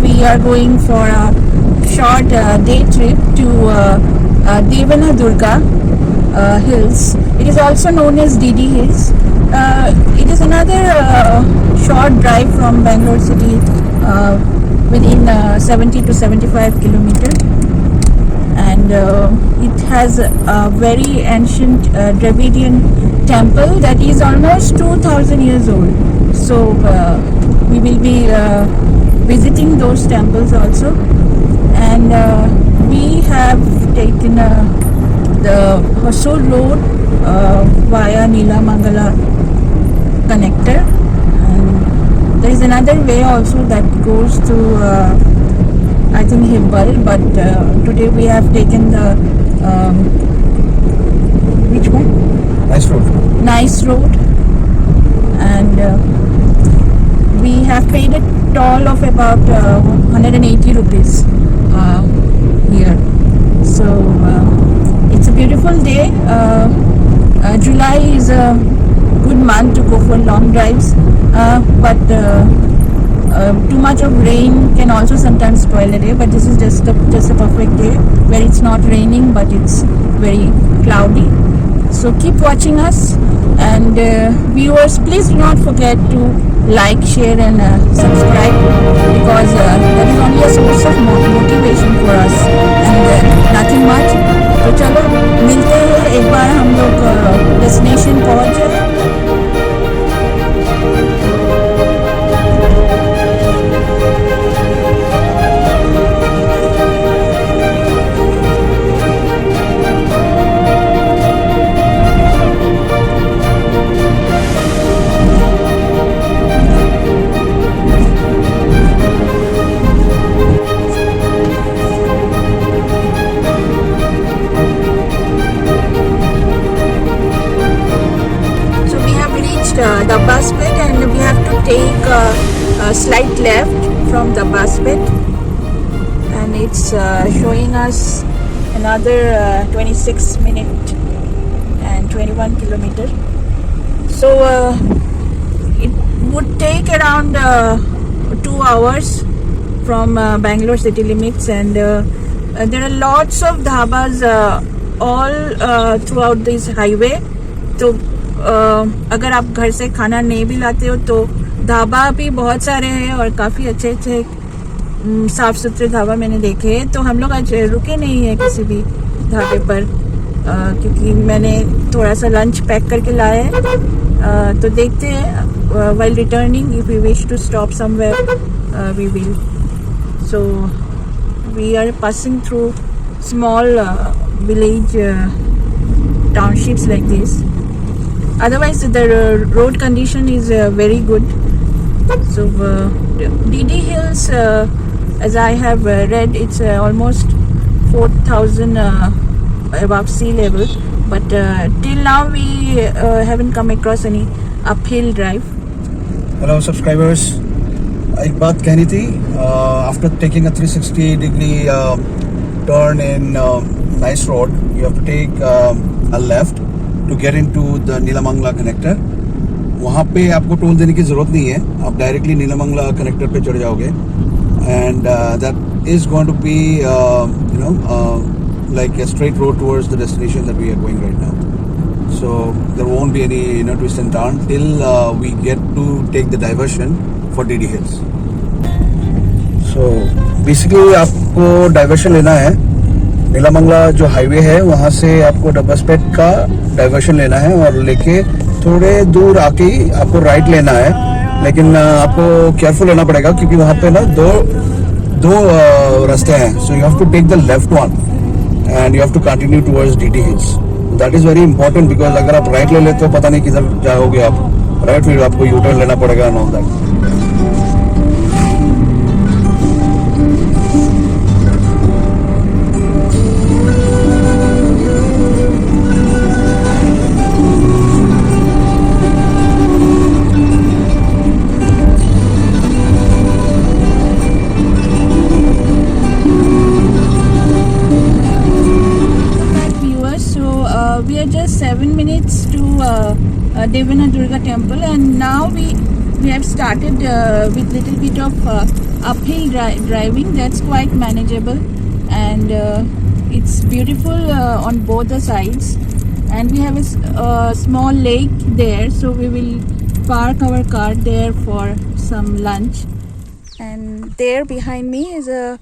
we are going for a short day trip to Devana Durga Hills. It is also known as DD Hills. It is another short drive from Bangalore city, within 70 to 75 kilometers, and it has a very ancient Dravidian temple that is almost 2000 years old. So we will be visiting those temples also, and we have taken the Hosur road via Neelamangala connector, and there is another way also that goes to I think Hibbal, but today we have taken the which one? Nice road, and we have paid a toll of about 180 rupees here. So it's a beautiful day. July is a good month to go for long drives, but too much of rain can also sometimes spoil a day. But this is just a perfect day where it's not raining but it's very cloudy. So keep watching us, and viewers, please do not forget to like, share and subscribe, because that is only a source of motivation for us and nothing much. तो चलो मिलते हैं, एक बार हम लोग destination पहुंच जाए. The bus pit, and we have to take a slight left from the bus pit, and it's showing us another 26 minutes and 21 kilometers. So it would take around 2 hours from Bangalore city limits, and there are lots of dhabas all throughout this highway. तो अगर आप घर से खाना नहीं भी लाते हो तो ढाबा भी बहुत सारे हैं, और काफ़ी अच्छे अच्छे साफ़ सुथरे ढाबा मैंने देखे हैं. तो हम लोग आज रुके नहीं हैं किसी भी ढाबे पर, क्योंकि मैंने थोड़ा सा लंच पैक करके लाया है. तो देखते हैं while returning if we wish to stop somewhere we will. So we are passing through small village townships like this. Otherwise the road condition is very good. So DD Hills, as I have read, it's almost 4,000 above sea level, but till now we haven't come across any uphill drive. Hello subscribers, एक बात कहनी थी. After taking a 360 degree turn in Nice Road, you have to take a left to get into the Neelamangala connector. वहाँ पे आपको toll देने की ज़रूरत नहीं है, आप डायरेक्टली नीलामंगला कनेक्टर पे चढ़ जाओगे, and that is going to be like a straight road towards the destination that we are going right now. So there won't be any twist and turn till we get to take the diversion for DD Hills. So basically आपको diversion लेना है. नीलामंगला जो highway है वहाँ से आपको डब्बासपेट का diversion लेना है, और लेके थोड़े दूर आके आपको राइट लेना है. लेकिन आपको केयरफुल रहना पड़ेगा क्योंकि वहाँ पे ना दो रास्ते हैं. So you have to take the left one and you have to continue towards DD hills. That is very important, because अगर आप राइट ले लेते हो पता नहीं किधर जाओगे आप. राइट फिर आपको यू टर्न लेना पड़ेगा and all that. We are just 7 minutes to Devana Durga temple, and now we have started with little bit of uphill driving, that's quite manageable, and it's beautiful on both the sides. And we have a small lake there, so we will park our car there for some lunch. And there behind me is a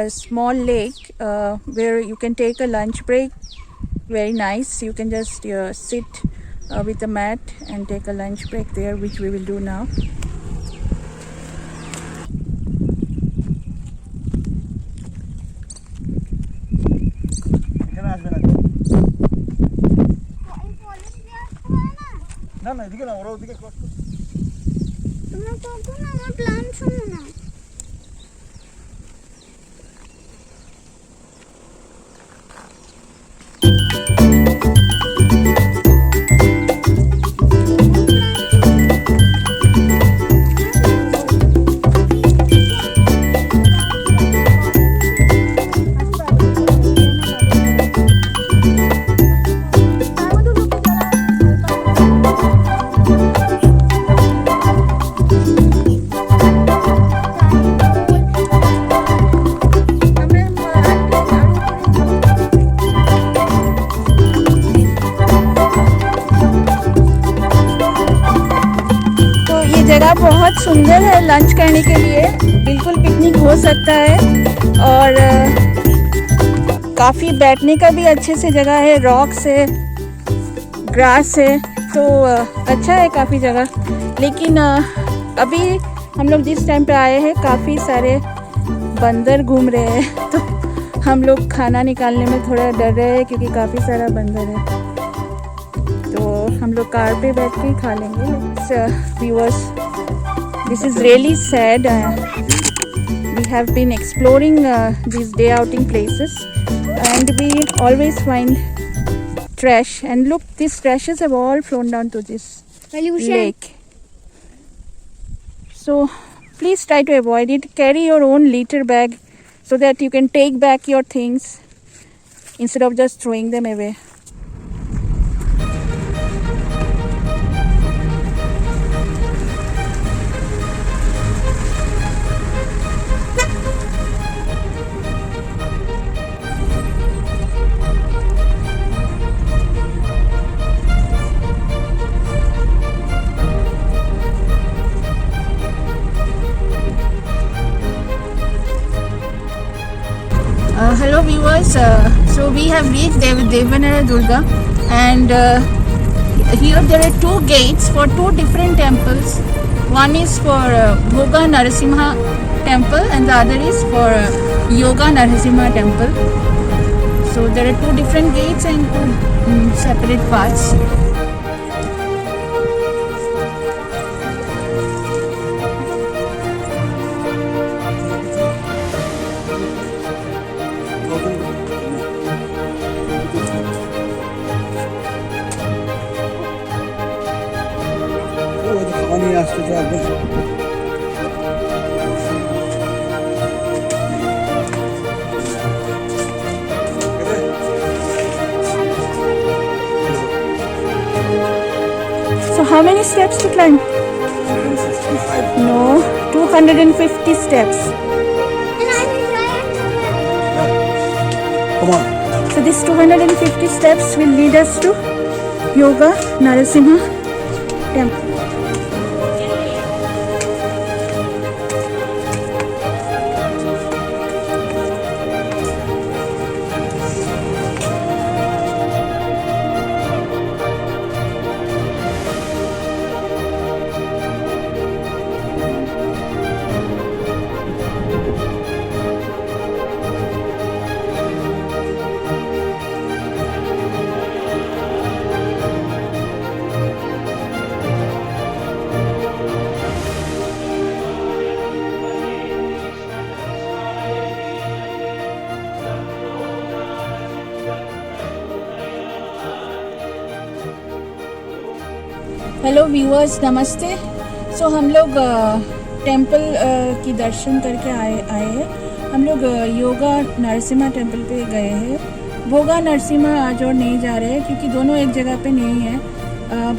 small lake where you can take a lunch break. Very nice. You can just sit with a mat and take a lunch break there, which we will do now. না না এদিকে না, ওরা ওদিকে cross করছে। তোমরা কখন আমার প্ল্যান শোনো না? जगह बहुत सुंदर है लंच करने के लिए, बिल्कुल पिकनिक हो सकता है। और काफ़ी बैठने का भी अच्छे से जगह है, रॉक्स है, ग्रास है, तो अच्छा है काफ़ी जगह। लेकिन अभी हम लोग जिस टाइम पे आए हैं काफ़ी सारे बंदर घूम रहे हैं, तो हम लोग खाना निकालने में थोड़ा डर रहे हैं क्योंकि काफ़ी सारा बंदर है। तो हम लोग कार पे बैठ के ही खा लेंगे। Viewers, this is really sad. We have been exploring these day outing places and we always find trash, and look, these trashes have all flown down to this lake. So please try to avoid it. Carry your own litter bag so that you can take back your things instead of just throwing them away. Hello viewers, so we have reached Devanara Durga, and here there are two gates for two different temples. One is for Bhoga Narasimha temple and the other is for Yoga Narasimha temple. So there are two different gates and two separate paths. পানি আসতে তো একদম So how many steps to climb? 165. No, 250 steps. Come on. So these 250 steps will lead us to Yoga Narasimha temple. Hello viewers, नमस्ते। सो हम लोग temple की दर्शन करके आए हैं। हम लोग योगा नरसिम्हा टेंपल पे गए हैं। भोगा नरसिम्हा आज और नहीं जा रहे हैं क्योंकि दोनों एक जगह पे नहीं है।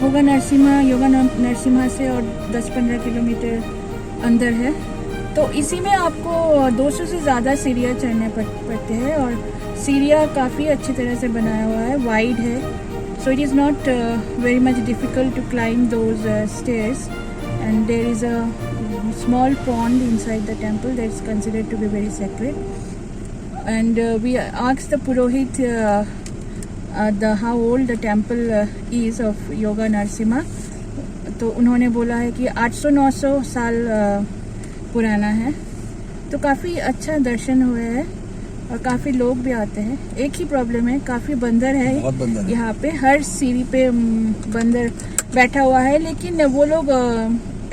भोगा नरसिम्हा योगा नरसिम्हा से और 10-15 किलोमीटर अंदर है। तो इसी में आपको 200 से ज़्यादा सीढ़ियाँ चढ़ने पड़ते हैं और सीढ़ियाँ काफ़ी अच्छी तरह से बनाया हुआ है, वाइड है, so it is not very much difficult to climb those stairs and there is a small pond inside the temple that is considered to be very sacred. And we asked the Purohit how old the temple is of Yoga Narasimha. तो उन्होंने बोला है कि 800-900 साल पुराना है. तो काफ़ी अच्छा दर्शन हुए हैं और काफ़ी लोग भी आते हैं. एक ही प्रॉब्लम है, काफ़ी बंदर है, बहुत बंदर है यहाँ पे. हर सीढ़ी पे बंदर बैठा हुआ है, लेकिन वो लोग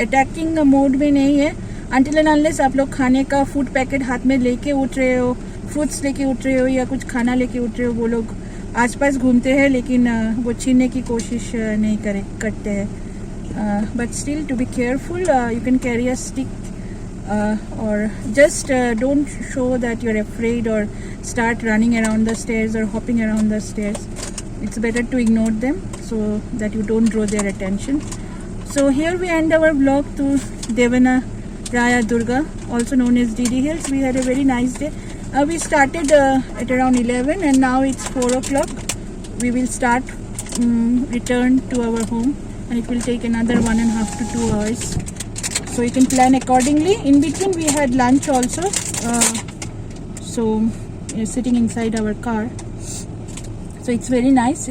अटैकिंग मोड में नहीं है. अनटिल एंड अनलेस आप लोग खाने का फूड पैकेट हाथ में लेके उठ रहे हो, फ्रूट्स लेके उठ रहे हो या कुछ खाना लेके उठ रहे हो, वो लोग आसपास घूमते हैं, लेकिन वो छीनने की कोशिश नहीं करते हैं. But still to be careful, you can carry a stick or just don't show that you're afraid or start running around the stairs or hopping around the stairs. It's better to ignore them so that you don't draw their attention. So here we end our vlog to Devana Raya Durga, also known as DD Hills. We had a very nice day. We started at around 11 and now it's 4 o'clock. We will start return to our home and it will take another 1.5 to 2 hours. So you can plan accordingly. In between we had lunch also. So sitting inside our car. So it's very nice.